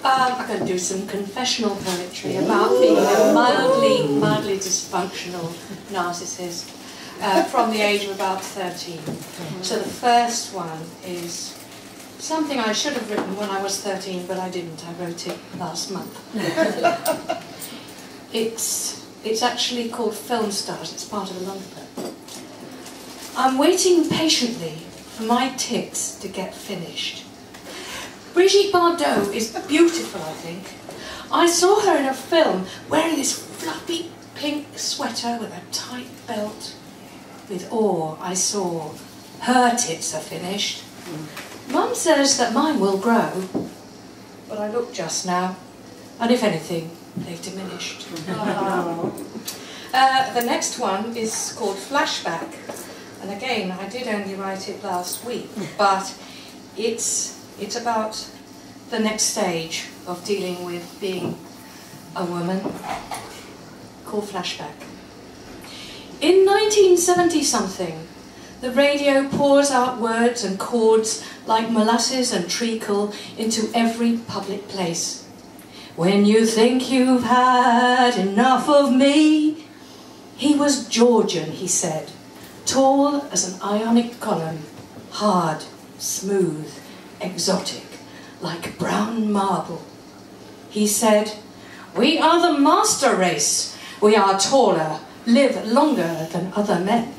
I'm going to do some confessional poetry about being a mildly dysfunctional narcissist from the age of about 13. So the first one is something I should have written when I was 13, but I didn't. I wrote it last month. It's actually called Film Stars. It's part of a long play. I'm waiting patiently for my tits to get finished. Brigitte Bardot is beautiful, I think. I saw her in a film wearing this floppy pink sweater with a tight belt. With awe, I saw her tits are finished. Mum says that mine will grow, but I looked just now, and if anything, they've diminished. The next one is called Flashback, and again, I did only write it last week, but it's about the next stage of dealing with being a woman, called Flashback. In 1970-something, the radio pours out words and chords like molasses and treacle into every public place. When you think you've had enough of me, he was Georgian, he said, tall as an ionic column, hard, smooth, exotic, like brown marble. He said, we are the master race. We are taller, live longer than other men.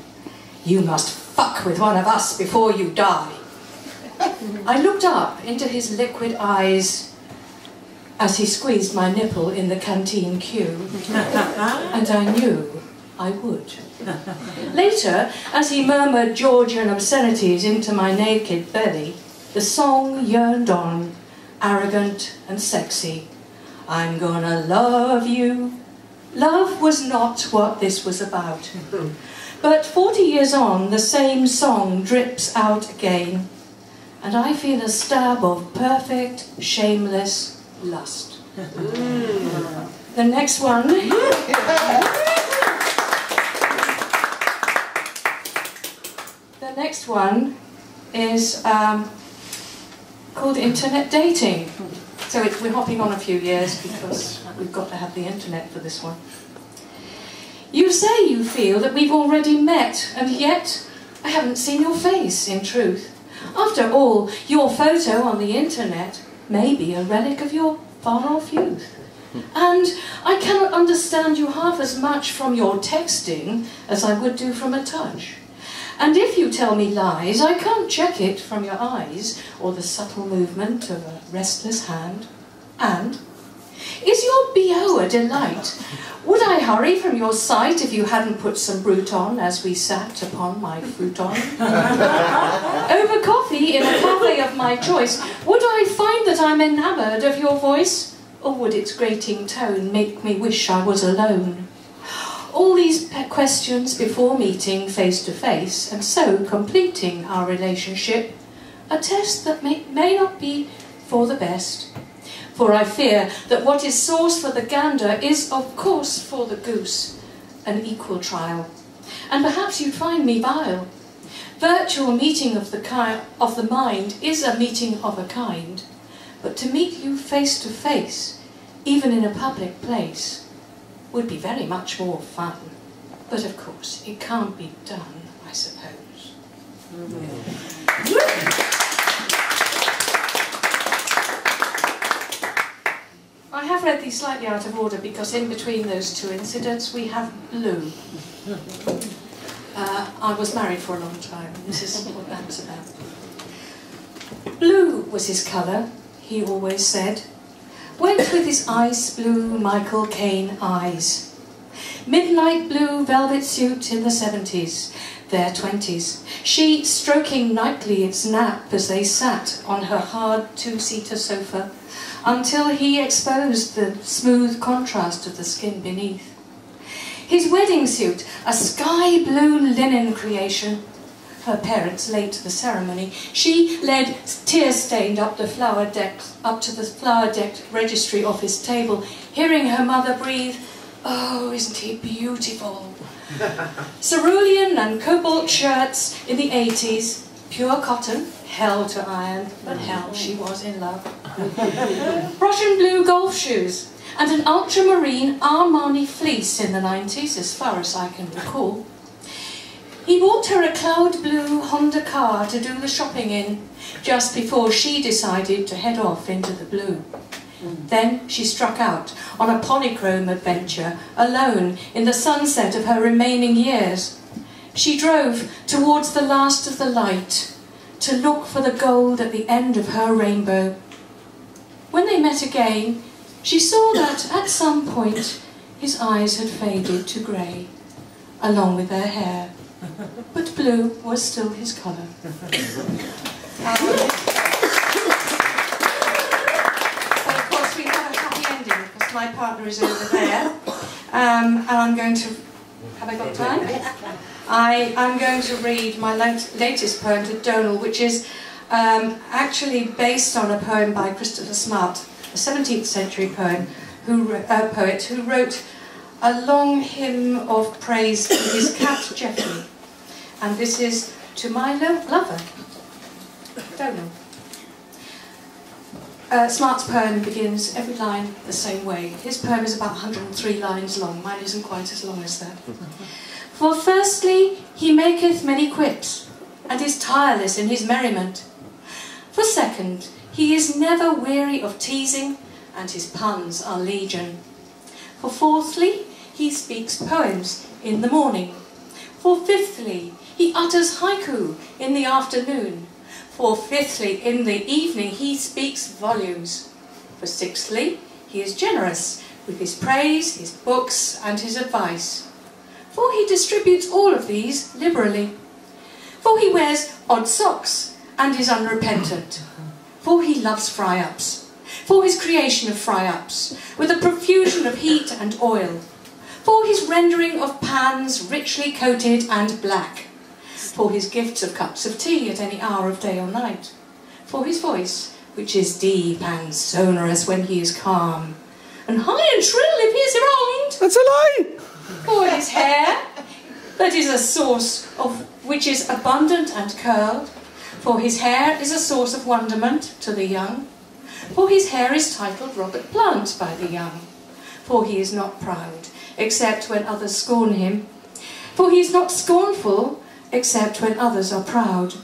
You must fuck with one of us before you die. I looked up into his liquid eyes as he squeezed my nipple in the canteen queue, and I knew I would. Later, as he murmured Georgian obscenities into my naked belly, the song yearned on, arrogant and sexy. I'm gonna love you. Love was not what this was about. But 40 years on, the same song drips out again, and I feel a stab of perfect, shameless lust. The next one... The next one is called Internet Dating. So we're hopping on a few years because we've got to have the internet for this one. You say you feel that we've already met, and yet I haven't seen your face, in truth. After all, your photo on the internet may be a relic of your far-off youth. And I cannot understand you half as much from your texting as I would do from a touch. And if you tell me lies, I can't check it from your eyes or the subtle movement of a restless hand. And is your BO a delight? Would I hurry from your sight if you hadn't put some brute on as we sat upon my futon? Over coffee in a cafe of my choice, would I find that I'm enamoured of your voice? Or would its grating tone make me wish I was alone? All these questions before meeting face to face, and so completing our relationship, a test that may not be for the best. For I fear that what is sauce for the gander is, of course, for the goose, an equal trial. And perhaps you'd find me vile. Virtual meeting of the mind is a meeting of a kind, but to meet you face to face, even in a public place, would be very much more fun. But of course, it can't be done, I suppose. I have read these slightly out of order because in between those two incidents we have Lou. I was married for a long time. This is what that's about. Blue was his colour, he always said. Went with his ice blue Michael Caine eyes. Midnight blue velvet suit in the 70s, their 20s. She stroking nightly its nap as they sat on her hard two-seater sofa, until he exposed the smooth contrast of the skin beneath. His wedding suit, a sky blue linen creation. Her parents late to the ceremony. She led tear-stained up to the flower-decked registry office table, hearing her mother breathe, "Oh, isn't he beautiful?" Cerulean and cobalt shirts in the 80s, pure cotton, hell to iron, but hell, she was in love. Russian blue golf shoes and an ultramarine Armani fleece in the 90s, as far as I can recall. He bought her a cloud blue Honda car to do the shopping in, just before she decided to head off into the blue. Then she struck out on a polychrome adventure, alone in the sunset of her remaining years. She drove towards the last of the light, to look for the gold at the end of her rainbow. When they met again, she saw that at some point his eyes had faded to grey, along with their hair, but blue was still his colour. My partner is over there, and I'm going to, have I got time? I'm going to read my latest poem to Donal, which is actually based on a poem by Christopher Smart, a 17th century poet who wrote a long hymn of praise to his cat Geoffrey, and this is to my lover, Donal. Smart's poem begins every line the same way. His poem is about 103 lines long. Mine isn't quite as long as that. For firstly, he maketh many quips, and is tireless in his merriment. For second, he is never weary of teasing, and his puns are legion. For fourthly, he speaks poems in the morning. For fifthly, he utters haiku in the afternoon. For fifthly, in the evening, he speaks volumes. For sixthly, he is generous with his praise, his books, and his advice. For he distributes all of these liberally. For he wears odd socks and is unrepentant. For he loves fry-ups. For his creation of fry-ups, with a profusion of heat and oil. For his rendering of pans richly coated and black. For his gifts of cups of tea at any hour of day or night. For his voice, which is deep and sonorous when he is calm, and high and shrill if he is wronged. That's a lie! For his hair, that is a source of which is abundant and curled. For his hair is a source of wonderment to the young. For his hair is titled Robert Plant by the young. For he is not proud, except when others scorn him. For he is not scornful, except when others are proud.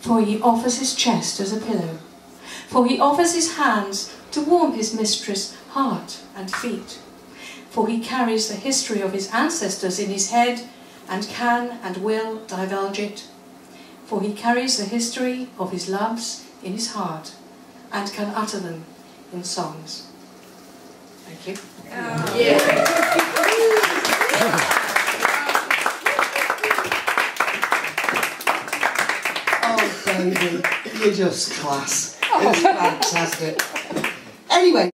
For he offers his chest as a pillow. For he offers his hands to warm his mistress' heart and feet. For he carries the history of his ancestors in his head, and can and will divulge it. For he carries the history of his loves in his heart, and can utter them in songs. Thank you. Oh, baby, you're just class. It's fantastic. Anyway.